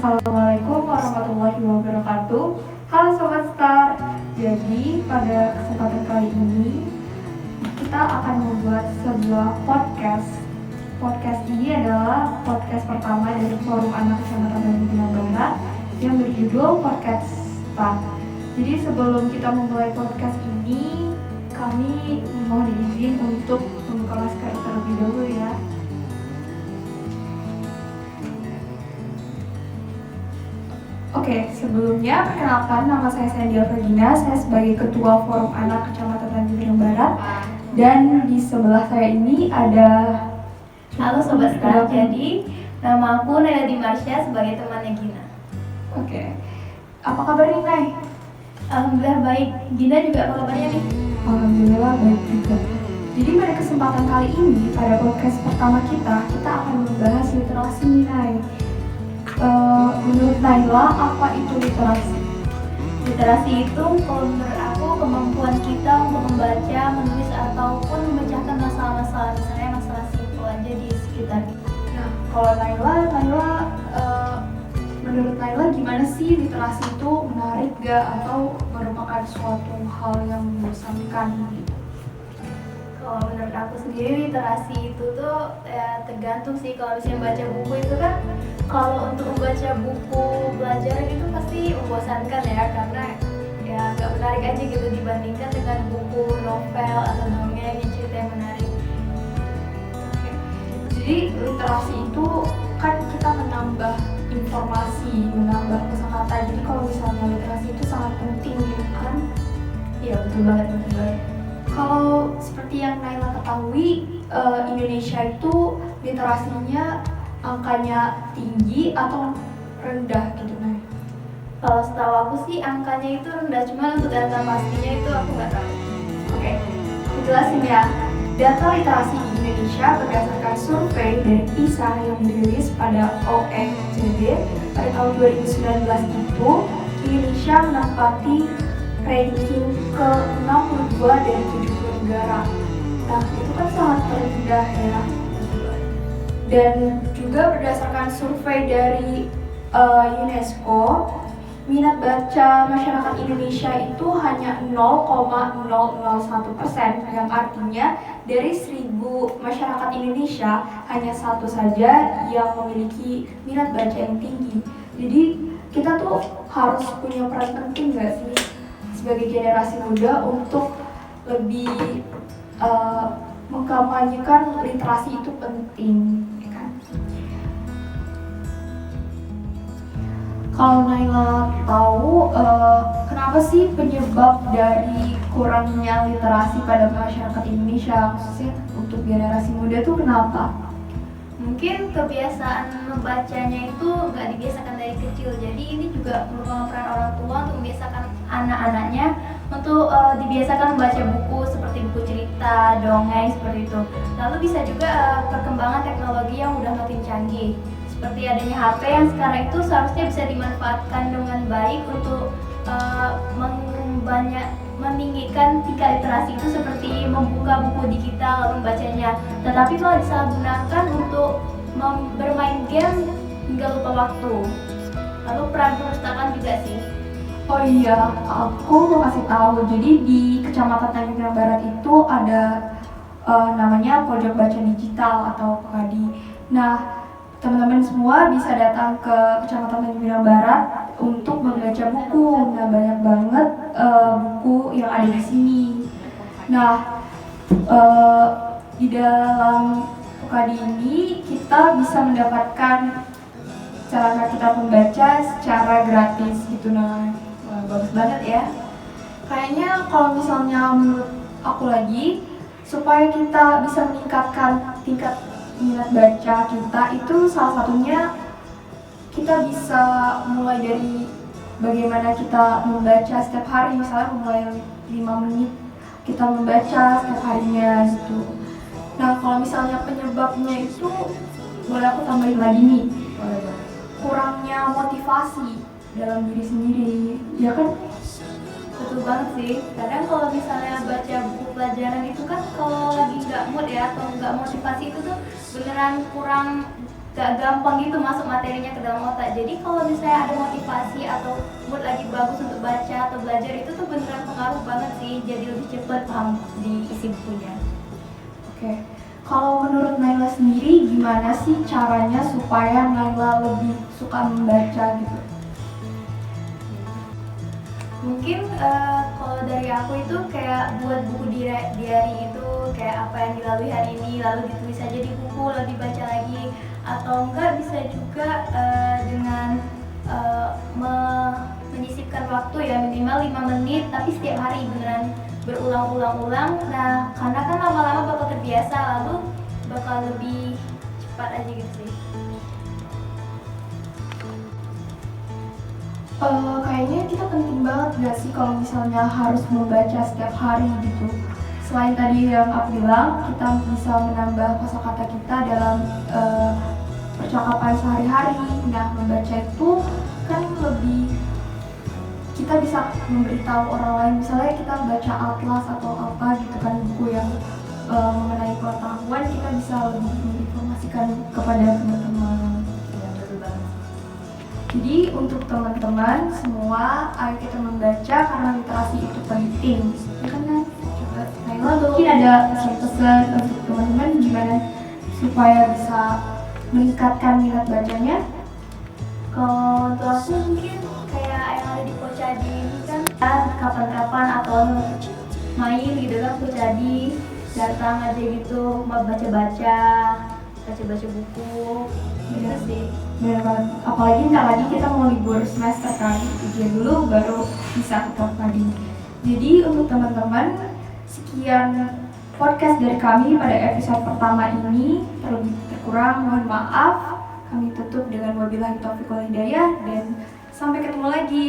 Assalamualaikum warahmatullahi wabarakatuh. Halo Sobat Star. Jadi pada kesempatan kali ini kita akan membuat sebuah podcast. Podcast ini adalah podcast pertama dari Forum Anak Kecamatan Tanjung Pinang Barat yang berjudul Podcast Star. Jadi sebelum kita memulai podcast ini, kami mohon izin untuk membuka masker terlebih dahulu ya. Oke, sebelumnya perkenalkan, nama saya Sandia Vergina. Saya sebagai Ketua Forum Anak Kecamatan Tanjung Pinang Barat. Dan di sebelah saya ini ada... Halo Sobat Star, jadi nama aku Naila Dimarsya sebagai temannya Gina. Oke, apa kabar nih, Nay? Alhamdulillah baik. Gina juga apa kabarnya nih? Alhamdulillah baik juga. Jadi pada kesempatan kali ini, pada podcast pertama kita akan membahas literasi nih, Nay. Menurut Naila, apa itu literasi? Literasi itu kalau menurut aku kemampuan kita untuk membaca, menulis ataupun memecahkan masalah-masalah, misalnya masalah simpel aja di sekitar kita. Nah, kalau Naila, menurut Naila gimana sih literasi itu, menarik gak atau merupakan suatu hal yang membosankan gitu? Kalau menurut aku sendiri literasi itu tuh tergantung sih. Kalau misalnya baca buku itu kan, kalau untuk membaca buku pelajaran itu pasti membosankan ya, karena ya nggak menarik aja gitu dibandingkan dengan buku novel atau dongeng yang cerita yang menarik. Jadi literasi itu kan kita menambah informasi, menambah kosakata. Jadi kalau misalnya literasi itu sangat penting gitu kan? Iya betul banget. Kalau seperti yang Naila ketahui, Indonesia itu literasinya angkanya tinggi atau rendah gitu, Nay? Kalau setahu aku sih angkanya itu rendah, cuma untuk data pastinya itu aku nggak tahu. Oke, jelasin ya. Data literasi di Indonesia berdasarkan survei dari PISA yang dirilis pada OECD pada tahun 2019 itu, Indonesia menempati ranking ke-62 dari 70 negara. Nah, itu kan sangat rendah ya. Dan juga berdasarkan survei dari UNESCO, minat baca masyarakat Indonesia itu hanya 0,001%, yang artinya dari 1.000 masyarakat Indonesia hanya satu saja yang memiliki minat baca yang tinggi. Jadi kita tuh harus punya peran penting nggak sih sebagai generasi muda untuk lebih mengkampanyekan literasi itu penting, ya kan? Kalau Naila tahu, kenapa sih penyebab dari kurangnya literasi pada masyarakat Indonesia, khususnya untuk generasi muda tuh kenapa? Mungkin kebiasaan membacanya itu nggak dibiasakan dari kecil, jadi ini juga merupakan peran orang tua untuk membiasakan anak-anaknya untuk dibiasakan membaca buku seperti buku cerita, dongeng seperti itu. Lalu bisa juga perkembangan teknologi yang udah makin canggih, seperti adanya HP yang sekarang itu seharusnya bisa dimanfaatkan dengan baik untuk meninggikan tingkat literasi itu, seperti membuka buku digital lalu membacanya. Tetapi kalau disalahgunakan untuk bermain game hingga lupa waktu. Lalu peran perpustakaan juga sih. Oh iya, aku mau kasih tahu. Jadi di Kecamatan Tanjung Pinang Barat itu ada namanya Pojok Baca Digital atau PKDI. Nah, teman-teman semua bisa datang ke Kecamatan Tanjung Pinang Barat untuk membaca buku. Nah, banyak banget buku yang ada di sini. Nah, di dalam PKDI ini kita bisa mendapatkan cara kita membaca secara gratis gitu. Nah, bagus banget ya. Kayaknya kalau misalnya menurut aku lagi, supaya kita bisa meningkatkan tingkat minat baca kita, itu salah satunya kita bisa mulai dari bagaimana kita membaca setiap hari. Misalnya mulai 5 menit kita membaca setiap harinya gitu. Nah, kalau misalnya penyebabnya itu, boleh aku tambahin lagi nih, kurangnya motivasi dalam diri sendiri, ya kan? Betul banget sih. Kadang kalau misalnya baca buku pelajaran itu kan kalau lagi nggak mood ya atau nggak motivasi itu tuh beneran kurang gak gampang gitu masuk materinya ke dalam otak. Jadi kalau misalnya ada motivasi atau mood lagi bagus untuk baca atau belajar, itu tuh beneran pengaruh banget sih, jadi lebih cepat paham di isi bukunya. Oke, kalau menurut Naila sendiri gimana sih caranya supaya Naila lebih suka membaca gitu? Mungkin kalau dari aku itu kayak buat buku diary itu, kayak apa yang dilalui hari ini lalu ditulis aja di buku lalu dibaca lagi, atau enggak bisa juga dengan menyisipkan waktu ya minimal 5 menit tapi setiap hari beneran berulang-ulang-ulang. Nah karena kan lama-lama bakal terbiasa, lalu bakal lebih cepat aja gitu sih. Kayaknya kita penting banget gak sih kalau misalnya harus membaca setiap hari gitu. Selain tadi yang aku bilang, kita bisa menambah kosakata kita dalam percakapan sehari-hari. Nah, membaca itu kan lebih, kita bisa memberitahu orang lain. Misalnya kita baca atlas atau apa gitu kan, buku yang mengenai pengetahuan, kita bisa lebih menginformasikan kepada teman-teman. Ya betul banget. Jadi untuk teman-teman semua, ayo kita membaca karena literasi itu penting. Ya kan, Nat? Coba Naila mungkin ada pesan-pesan untuk teman-teman gimana supaya bisa meningkatkan minat bacanya? Kalau untuk aku mungkin kayak yang ada di Pocadi ini kan kapan-kapan atau main gitu kan, Pocadi datang aja gitu baca-baca buku gitu sih. Benar banget. Apalagi ntar lagi kita mau libur semester kan, ujian dulu baru bisa ketemu lagi. Jadi untuk teman-teman, sekian podcast dari kami pada episode pertama ini. Terlebih terkurang mohon maaf. Kami tutup dengan wabillahi taufiq wal hidayah dan sampai ketemu lagi.